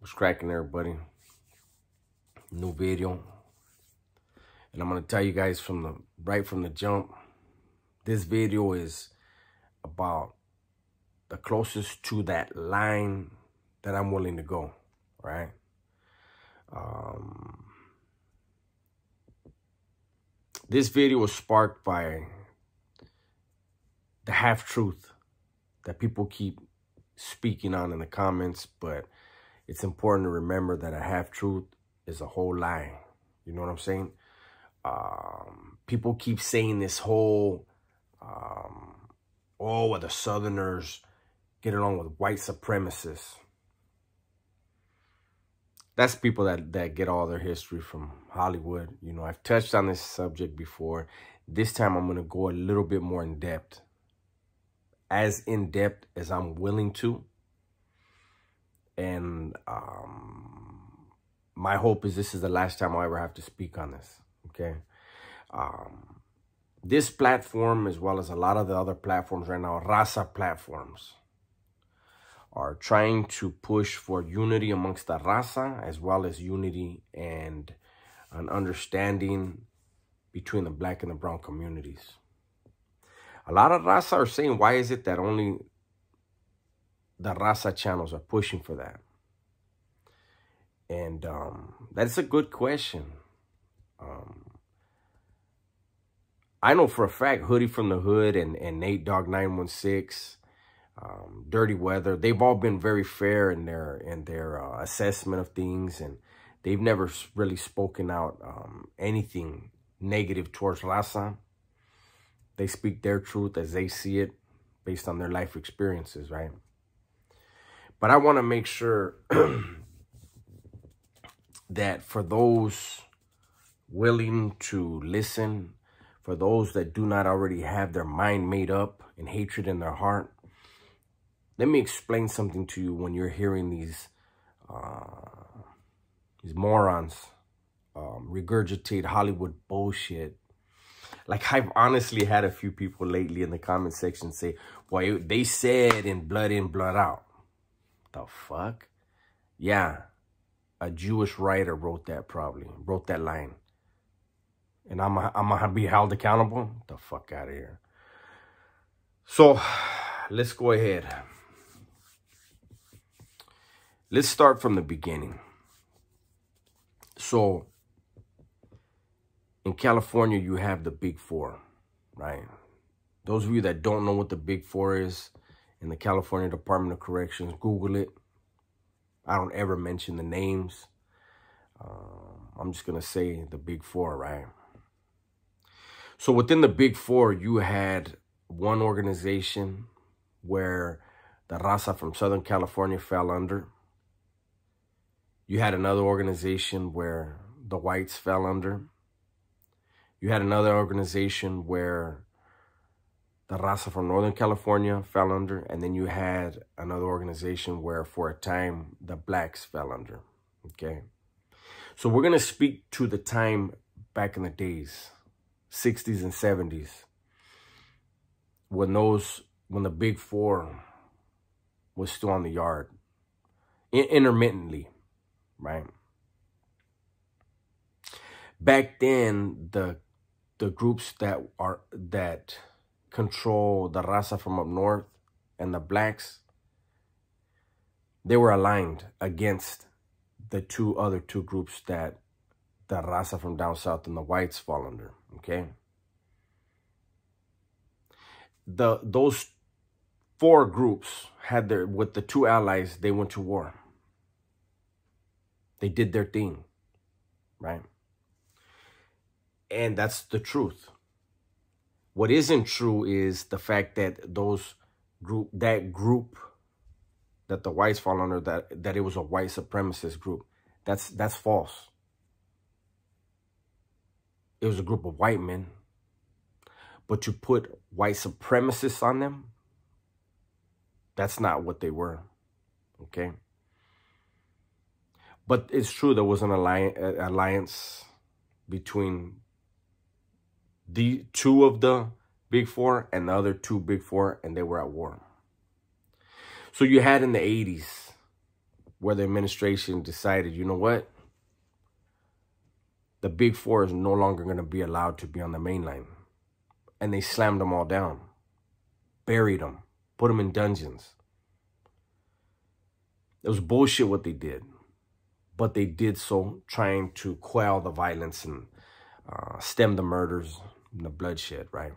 What's cracking, everybody? New video. And I'm going to tell you guys right from the jump, this video is about the closest to that line that I'm willing to go, right? This video was sparked by the half-truth that people keep speaking on in the comments, but it's important to remember that a half-truth is a whole lie. You know what I'm saying? People keep saying this whole, well, the Southerners get along with white supremacists. That's people that get all their history from Hollywood. You know, I've touched on this subject before. This time I'm going to go a little bit more in depth. As in depth as I'm willing to. And my hope is this is the last time I'll ever have to speak on this, okay? This platform, as well as a lot of the other platforms right now, Raza platforms, are trying to push for unity amongst the Raza, as well as unity and an understanding between the black and the brown communities. A lot of Raza are saying, why is it that only the Raza channels are pushing for that? And that's a good question. I know for a fact Hoodie from the Hood and Nate Dogg 916, Dirty Weather, they've all been very fair in their assessment of things, and they've never really spoken out anything negative towards Raza. They speak their truth as they see it based on their life experiences, right? But I want to make sure that for those willing to listen, for those that do not already have their mind made up and hatred in their heart, let me explain something to you when you're hearing these morons regurgitate Hollywood bullshit. Like, I've honestly had a few people lately in the comment section say, well, they said in, blood out. The fuck? Yeah. A Jewish writer wrote that line. And I'm gonna be held accountable? The fuck out of here. So, let's go ahead. Let's start from the beginning. So, in California, you have the Big Four, right? Those of you that don't know what the Big Four is, in the California Department of Corrections, Google it. I don't ever mention the names. I'm just going to say the Big Four, right? So within the Big Four, you had one organization where the Raza from Southern California fell under. You had another organization where the whites fell under. You had another organization where the Raza from Northern California fell under. And then you had another organization where, for a time, the blacks fell under. Okay? So we're going to speak to the time back in the days, 60s and 70s, when the Big Four was still on the yard, intermittently, right? Back then, the groups that control the Raza from up north and the blacks, they were aligned against the other two groups that the Raza from down south and the whites fall under, okay? Those four groups had with the two allies, they went to war. They did their thing, right? And that's the truth. What isn't true is the fact that that group that the whites fall under, that it was a white supremacist group. That's false. It was a group of white men. But to put white supremacists on them, that's not what they were. Okay? But it's true there was an alliance between the two of the Big Four and the other two Big Four, and they were at war. So you had in the 80s where the administration decided, you know what? The big four is no longer going to be allowed to be on the main line. And they slammed them all down, buried them, put them in dungeons. It was bullshit what they did. But they did so trying to quell the violence and stem the murders and the bloodshed, right?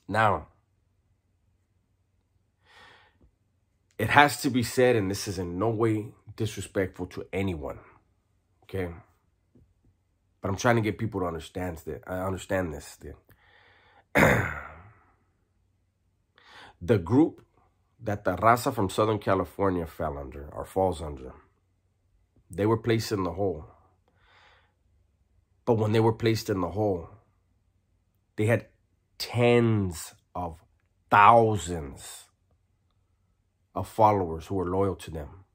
Now, it has to be said, and this is in no way disrespectful to anyone, okay? But I'm trying to get people to understand this. The group that the Raza from Southern California fell under, or falls under, they were placed in the hole. But when they were placed in the hole, they had tens of thousands of followers who were loyal to them,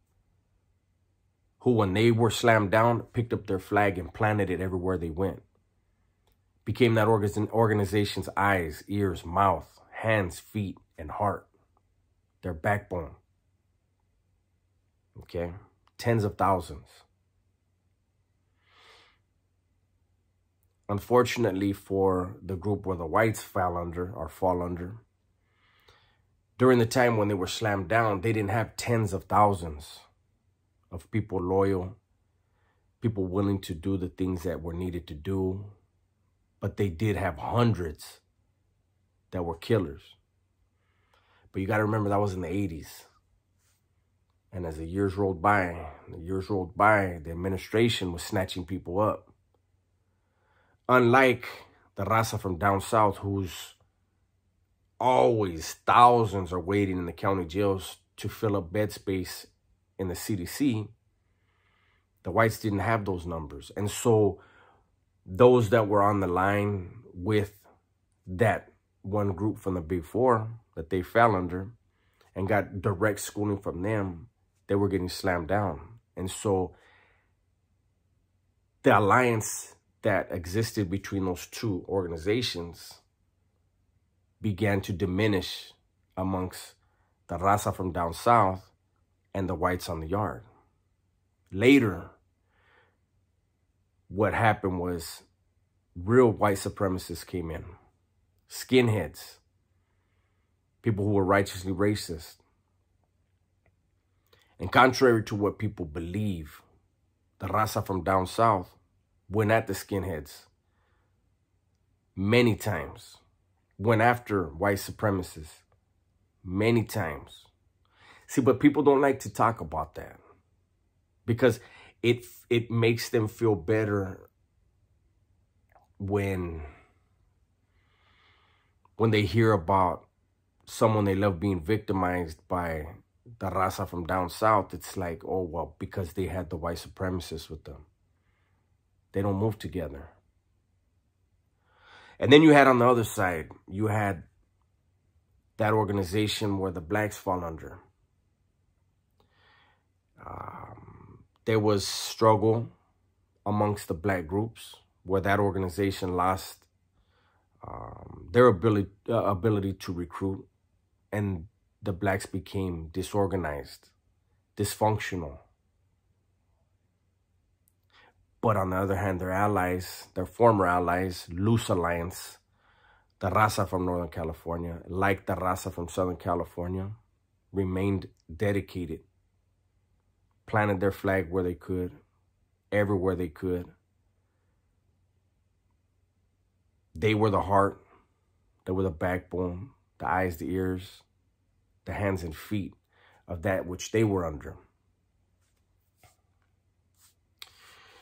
who, when they were slammed down, picked up their flag and planted it everywhere they went. Became that organization's eyes, ears, mouth, hands, feet, and heart. Their backbone. Okay? Tens of thousands. Unfortunately for the group where the whites fall under, during the time when they were slammed down, they didn't have tens of thousands of people loyal, people willing to do the things that were needed to do, but they did have hundreds that were killers. But you got to remember that was in the 80s. And as the years rolled by, the administration was snatching people up. Unlike the Raza from down south, who's always thousands are waiting in the county jails to fill up bed space in the CDC, the whites didn't have those numbers. And so those that were on the line with that one group from the big four that they fell under and got direct schooling from them, they were getting slammed down. And so the alliance that existed between those two organizations began to diminish amongst the Raza from down south and the whites on the yard. Later, what happened was real white supremacists came in. Skinheads. People who were righteously racist. And contrary to what people believe, the Raza from down south went at the skinheads many times. Went after white supremacists many times. See, but people don't like to talk about that because it makes them feel better when they hear about someone they love being victimized by the Raza from down south. It's like, oh, well, because they had the white supremacists with them. They don't move together. And then you had on the other side, you had that organization where the blacks fall under. There was struggle amongst the black groups where that organization lost their ability to recruit, and the blacks became disorganized, dysfunctional. But on the other hand, their allies, their former allies, loose alliance, the Raza from Northern California, like the Raza from Southern California, remained dedicated, planted their flag where they could, everywhere they could. They were the heart, they were the backbone, the eyes, the ears, the hands and feet of that which they were under.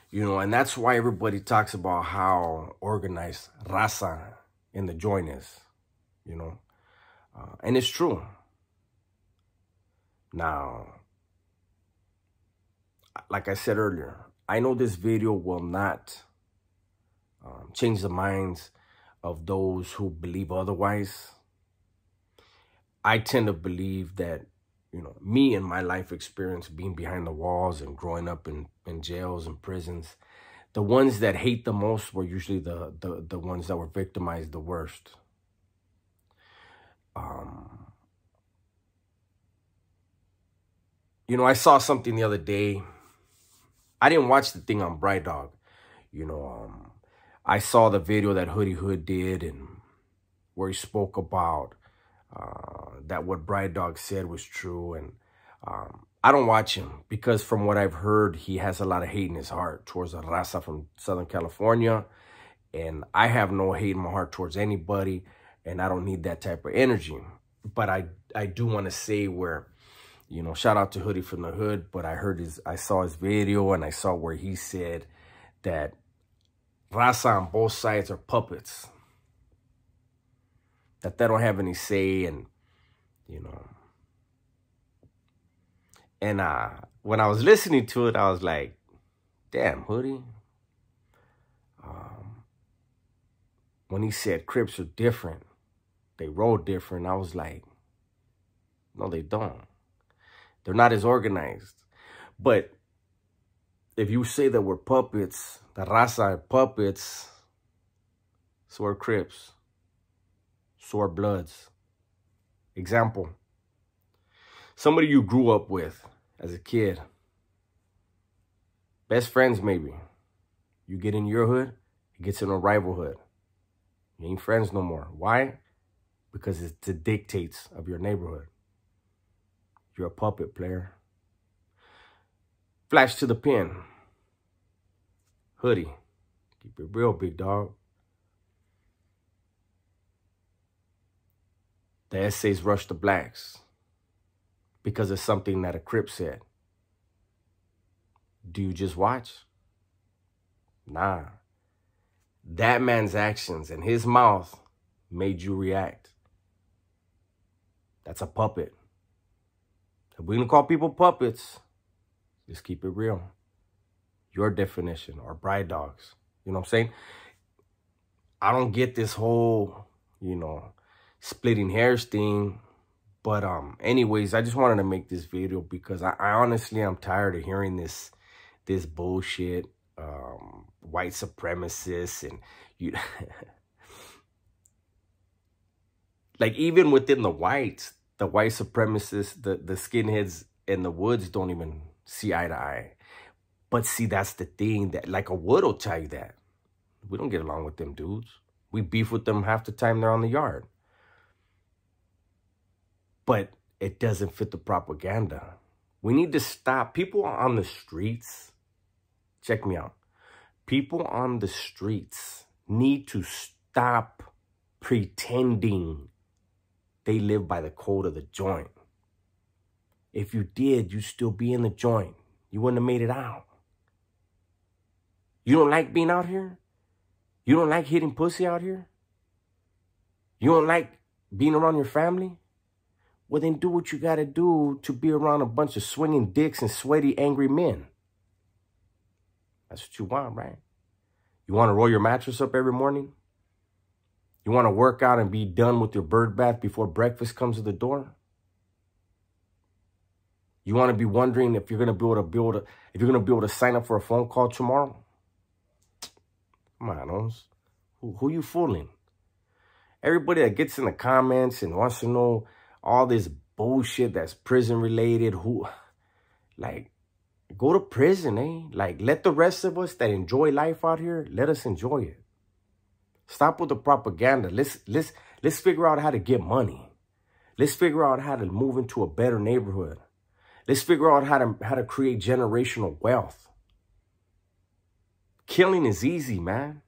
You know, and that's why everybody talks about how organized Raza in the joint is, you know. And it's true. Now, like I said earlier, I know this video will not change the minds of those who believe otherwise. I tend to believe that, you know, me and my life experience being behind the walls and growing up in jails and prisons, the ones that hate the most were usually the ones that were victimized the worst. You know, I saw something the other day. I didn't watch the thing on Bright Dog. You know, I saw the video that Hoodie Hood did, and where he spoke about that what Bright Dog said was true. And I don't watch him because from what I've heard, he has a lot of hate in his heart towards the Raza from Southern California. And I have no hate in my heart towards anybody, and I don't need that type of energy. But I do want to say where, you know, shout out to Hoodie from the Hood, but I saw his video, and I saw where he said that Raza on both sides are puppets, that they don't have any say, and, you know. And when I was listening to it, I was like, damn, Hoodie. When he said Crips are different, they roll different, I was like, no, they don't. They're not as organized. But if you say that we're puppets, the Raza are puppets, so are Crips, so are Bloods. Example, somebody you grew up with as a kid, best friends maybe. You get in your hood, he gets in a rival hood. You ain't friends no more. Why? Because it's the dictates of your neighborhood. You're a puppet, player. Flash to the pen. Hoodie. Keep it real, big dog. The essays rush the blacks because of something that a Crip said. Do you just watch? Nah. That man's actions and his mouth made you react. That's a puppet. If we're going to call people puppets, just keep it real. Your definition, or Bright Dogs. You know what I'm saying? I don't get this whole, you know, splitting hairs thing. But anyways, I just wanted to make this video because I honestly, I'm tired of hearing this bullshit. White supremacists, and you like, even within the whites, the white supremacists, the skinheads in the woods don't even see eye to eye. But see, that's the thing, that like a Wood will tell you that we don't get along with them dudes. We beef with them half the time they're on the yard. But it doesn't fit the propaganda. We need to stop people on the streets. Check me out. People on the streets need to stop pretending they live by the code of the joint. If you did, you'd still be in the joint. You wouldn't have made it out. You don't like being out here? You don't like hitting pussy out here? You don't like being around your family? Well, then do what you got to do to be around a bunch of swinging dicks and sweaty, angry men. That's what you want, right? You want to roll your mattress up every morning? You want to work out and be done with your bird bath before breakfast comes to the door? You want to be wondering if you're going to be able to sign up for a phone call tomorrow? Come on, Owens. Who you fooling? Everybody that gets in the comments and wants to know all this bullshit that's prison related, go to prison, eh? Like, let the rest of us that enjoy life out here, let us enjoy it. Stop with the propaganda. Let's figure out how to get money. Let's figure out how to move into a better neighborhood. Let's figure out how to create generational wealth. Killing is easy, man.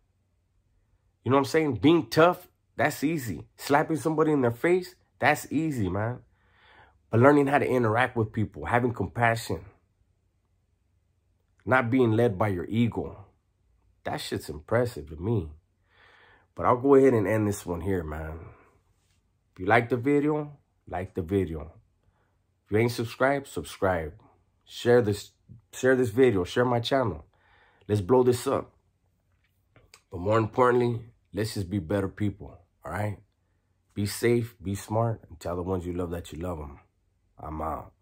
You know what I'm saying? Being tough, that's easy. Slapping somebody in their face, that's easy, man. But learning how to interact with people, having compassion, not being led by your ego, that shit's impressive to me. But I'll go ahead and end this one here, man. If you like the video, like the video. If you ain't subscribed, subscribe. Share this video, share my channel. Let's blow this up. But more importantly, let's just be better people, all right? Be safe, be smart, and tell the ones you love that you love them. I'm out.